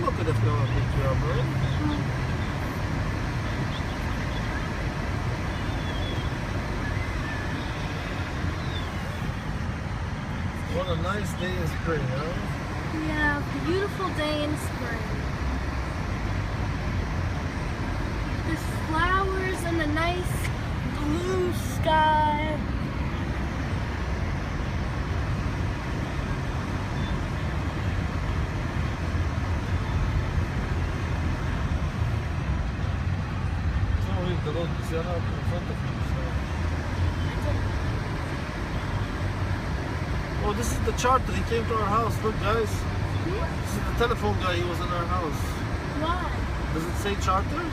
ماما could have come and picked you up, right? What a nice day in spring, huh? Yeah, beautiful day in spring. There's flowers and a nice blue sky. The road is in front of you. So. Oh, this is the charter. He came to our house. Look, guys. This is the telephone guy. He was in our house. Why? Does it say charter?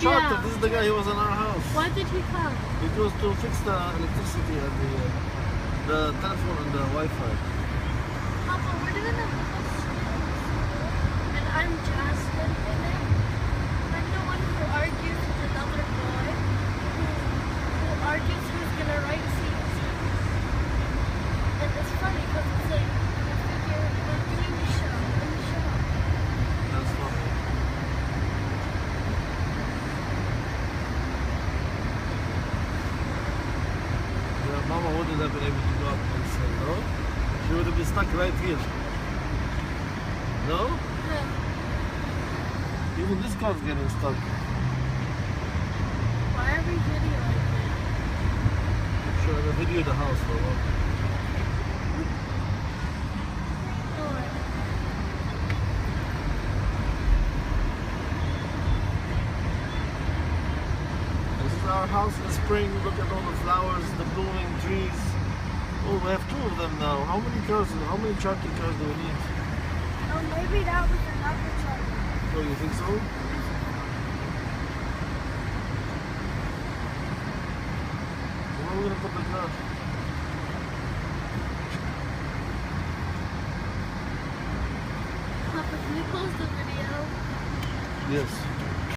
Charter. Yeah. This is the guy who was in our house. Why did he come? It was to fix the electricity and the telephone and the Wi-Fi. Papa, we're doing a little school. And I'm Jasmine in it. I'm the one who argues with another boy who argues who's gonna write scenes. And it's funny because it's like a figure in a TV show. That's funny. Yeah, Mama wouldn't have been able to go up and say, no? She would have been stuck right here. No? Yeah. Even this car's getting stuck. Why are we videoing it? Sure, I'm gonna video the house for a while. This is our house in the spring. Look at all the flowers, the blooming trees. Oh, we have two of them now. How many cars? How many charter cars do we need? Oh, maybe that was another charger. Oh, you think so? Where are we gonna put the car? Papa, can you close the video? Yes.